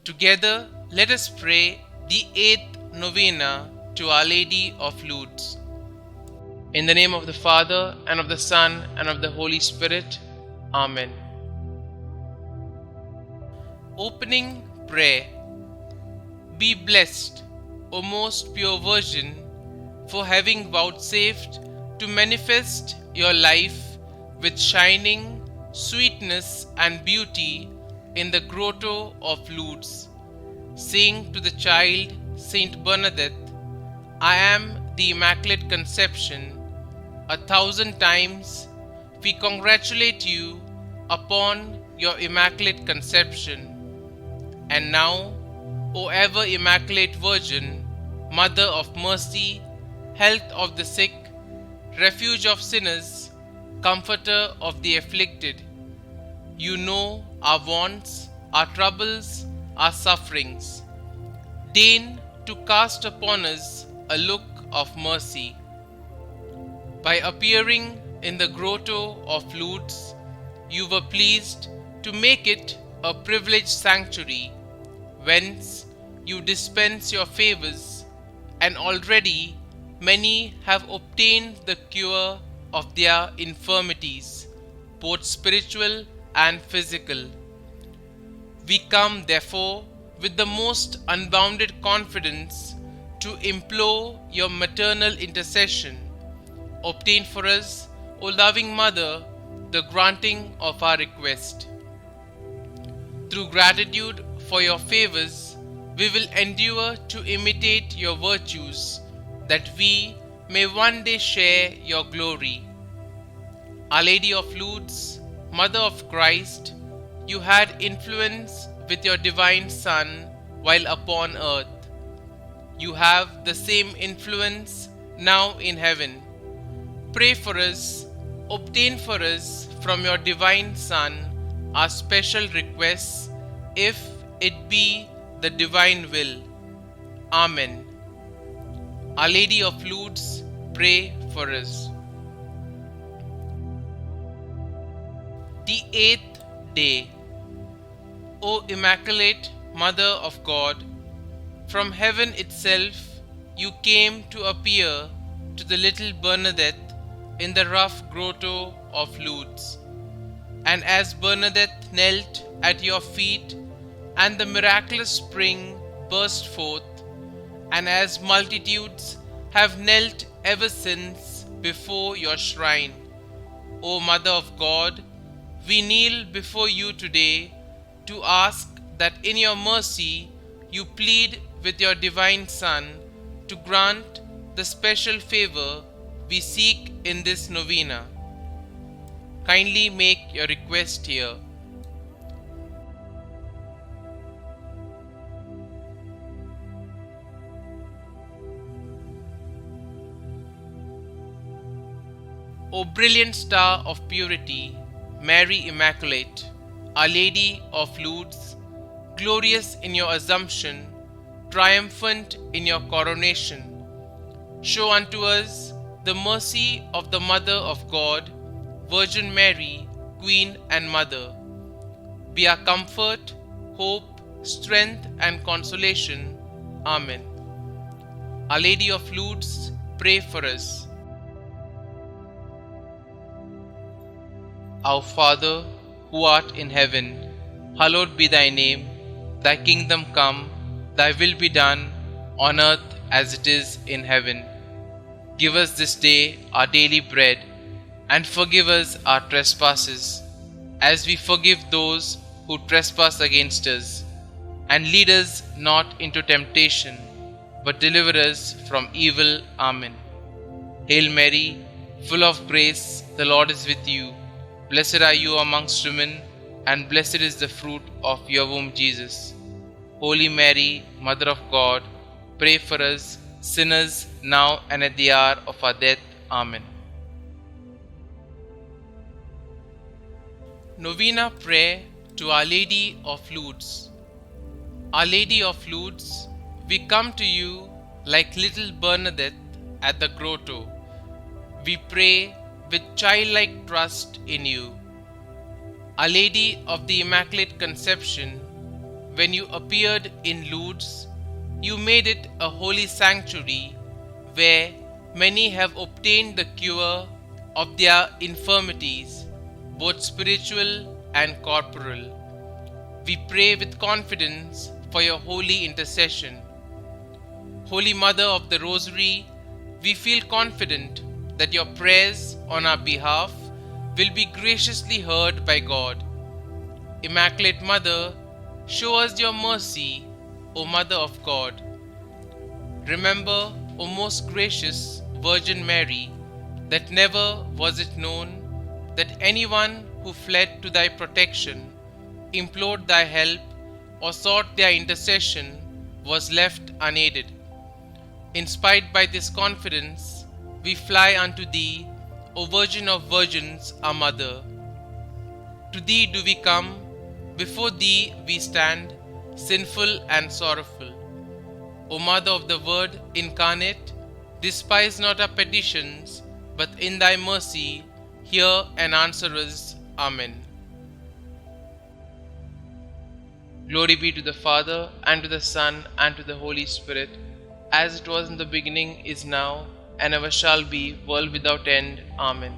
Together, let us pray the 8th Novena to Our Lady of Lourdes. In the name of the Father, and of the Son, and of the Holy Spirit. Amen. Opening Prayer. Be blessed, O most pure Virgin, for having vouchsafed to manifest your life with shining sweetness and beauty in the grotto of Lourdes, saying to the child Saint Bernadette, I am the Immaculate Conception. 1,000 times we congratulate you upon your Immaculate Conception. And now, O ever Immaculate Virgin, Mother of Mercy, Health of the sick, Refuge of sinners, Comforter of the afflicted, you know our wants, our troubles, our sufferings. Deign to cast upon us a look of mercy. By appearing in the grotto of Lourdes, you were pleased to make it a privileged sanctuary, whence you dispense your favors, and already many have obtained the cure of their infirmities, both spiritual and physical. We come, therefore, with the most unbounded confidence to implore your maternal intercession. Obtain for us, O loving Mother, the granting of our request. Through gratitude for your favors, we will endeavor to imitate your virtues, that we may one day share your glory. Our Lady of Lourdes, Mother of Christ, you had influence with your divine Son while upon earth. You have the same influence now in heaven. Pray for us, obtain for us from your divine Son our special requests, if it be the divine will. Amen. Our Lady of Lourdes, pray for us. The 8th day. O Immaculate Mother of God, from heaven itself you came to appear to the little Bernadette in the rough grotto of Lourdes. And as Bernadette knelt at your feet, and the miraculous spring burst forth, and as multitudes have knelt ever since before your shrine, O Mother of God, we kneel before you today to ask that in your mercy you plead with your divine Son to grant the special favor we seek in this novena. Kindly make your request here. O brilliant star of purity, Mary Immaculate, Our Lady of Lourdes, glorious in your Assumption, triumphant in your coronation, show unto us the mercy of the Mother of God, Virgin Mary, Queen and Mother. Be our comfort, hope, strength and consolation. Amen. Our Lady of Lourdes, pray for us. Our Father, who art in heaven, hallowed be thy name. Thy kingdom come, thy will be done, on earth as it is in heaven. Give us this day our daily bread, and forgive us our trespasses, as we forgive those who trespass against us. And lead us not into temptation, but deliver us from evil. Amen. Hail Mary, full of grace, the Lord is with you. Blessed are you amongst women, and blessed is the fruit of your womb, Jesus. Holy Mary, Mother of God, pray for us sinners, now and at the hour of our death. Amen. Novena Prayer to Our Lady of Lourdes. Our Lady of Lourdes, we come to you like little Bernadette at the grotto. We pray with childlike trust in you. Our Lady of the Immaculate Conception, When you appeared in Lourdes, you made it a holy sanctuary where many have obtained the cure of their infirmities, both spiritual and corporal. We pray with confidence for your holy intercession. Holy Mother of the Rosary, we feel confident that your prayers on our behalf will be graciously heard by God. Immaculate Mother, show us your mercy, O Mother of God. Remember, O most gracious Virgin Mary, that never was it known that anyone who fled to thy protection, implored thy help, or sought their intercession was left unaided. Inspired by this confidence, we fly unto thee, O Virgin of Virgins, our Mother. To thee do we come, before thee we stand, sinful and sorrowful. O Mother of the Word incarnate, despise not our petitions, but in thy mercy hear and answer us. Amen. Glory be to the Father, and to the Son, and to the Holy Spirit, as it was in the beginning, is now, and ever shall be, world without end. Amen.